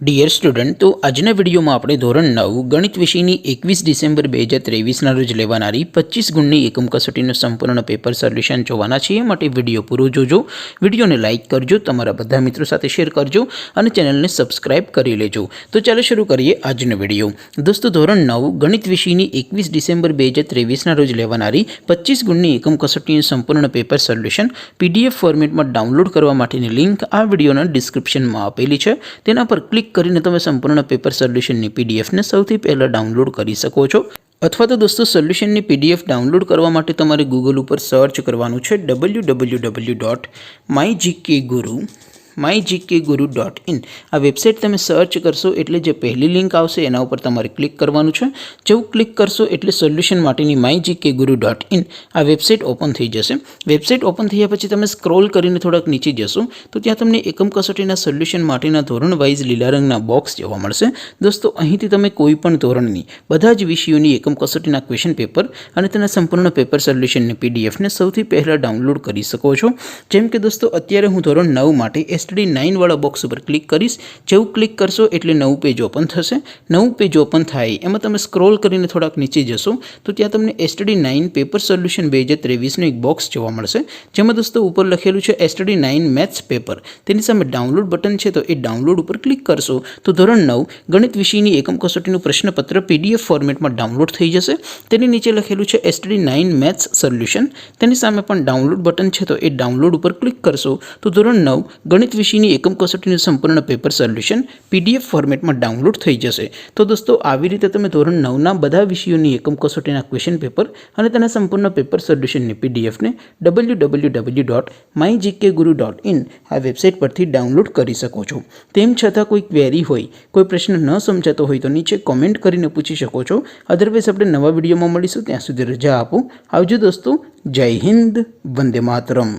Dear student, તો આજના વિડીયોમાં આપણે ધોરણ 9 ગણિત વિષયની 21 ડિસેમ્બર 2023ના રોજ લેવાનારી 25 ગુણની એકમ કસોટીનું સંપૂર્ણ પેપર સોલ્યુશન જોવાના છીએ. માટે વિડીયો પૂરો જોજો, વિડીયોને લાઇક કરજો, તમારા બધા મિત્રો સાથે શેર કરજો અને ચેનલને સબસ્ક્રાઇબ કરી લેજો. તો ચાલો શરૂ કરીએ આજનો વિડીયો. દોસ્તો, ધોરણ 9 ગણિત વિષયની 21 ડિસેમ્બર 2023ના રોજ લેવાનારી 25 ગુણની એકમ કસોટીનું સંપૂર્ણ પેપર સોલ્યુશન PDF ફોર્મેટમાં ડાઉનલોડ કરવા માટેની લિંક આ વિડીયોના ડિસ્ક્રિપ્શનમાં આપેલી છે. તેના પર ક્લિક કરીને તમે સંપૂર્ણ પેપર સોલ્યુશનની PDF ને સૌથી પહેલાં ડાઉનલોડ કરી શકો છો. અથવા તો દોસ્તો, સોલ્યુશનની PDF ડાઉનલોડ કરવા માટે તમારે ગૂગલ ઉપર સર્ચ કરવાનું છે www.mygkguru.in. આ વેબસાઇટ તમે સર્ચ કરશો એટલે જે પહેલી લિંક આવશે એના ઉપર તમારે ક્લિક કરવાનું છે. જેવું ક્લિક કરશો એટલે સોલ્યુશન માટેની mygkguru.in આ વેબસાઇટ ઓપન થઈ જશે. વેબસાઇટ ઓપન થયા પછી તમે સ્ક્રોલ કરીને થોડાક નીચે જશો તો ત્યાં તમને એકમ કસોટીના સોલ્યુશન માટેના ધોરણ વાઇઝ લીલા રંગના બોક્સ જોવા મળશે. દોસ્તો, અહીંથી તમે કોઈ પણ ધોરણની બધા જ વિષયોની એકમ કસોટીના ક્વેશ્ચન પેપર અને તેના સંપૂર્ણ પેપર સોલ્યુશનની PDF ને સૌથી પહેલાં ડાઉનલોડ કરી શકો છો. જેમ કે દોસ્તો, અત્યારે હું ધોરણ 9 માટે STD9 વાળા બોક્સ ઉપર ક્લિક કરીશ. જેવું ક્લિક કરશો એટલે નવું પેજ ઓપન થશે. નવું પેજ ઓપન થાય એમાં તમે સ્ક્રોલ કરીને થોડાક નીચે જશો તો ત્યાં તમને STD9 પેપર સોલ્યુશન 2023નું એક બોક્સ જોવા મળશે. જેમાં દોસ્તો ઉપર લખેલું છે STD9 મેથ્સ પેપર. તેની સામે ડાઉનલોડ બટન છે, તો એ ડાઉનલોડ ઉપર ક્લિક કરશો તો ધોરણ 9 ગણિત વિષયની એકમ કસોટીનું પ્રશ્નપત્ર PDF ફોર્મેટમાં ડાઉનલોડ થઈ જશે. તેની નીચે લખેલું છે STD9 મેથ્સ સોલ્યુશન. તેની સામે પણ ડાઉનલોડ બટન છે, તો એ ડાઉનલોડ ઉપર ક્લિક કરશો તો ધોરણ 9 ગણિત વિષયની એકમ કસોટીનું સંપૂર્ણ પેપર સોલ્યુશન PDF ફોર્મેટમાં ડાઉનલોડ થઈ જશે. તો દોસ્તો, આવી રીતે તમે ધોરણ 9ના બધા વિષયોની એકમ કસોટીના ક્વેશ્ચન પેપર અને તેના સંપૂર્ણ પેપર સોલ્યુશનની PDF ને www.mygkguru.in આ વેબસાઇટ પરથી ડાઉનલોડ કરી શકો છો. તેમ છતાં કોઈ ક્વેરી હોય, કોઈ પ્રશ્ન ન સમજાતો હોય તો નીચે કોમેન્ટ કરીને પૂછી શકો છો. અધરવાઇઝ આપણે નવા વિડીયોમાં મળીશું. ત્યાં સુધી રજા આપો. આવજો દોસ્તો. જય હિન્દ. વંદે માતરમ.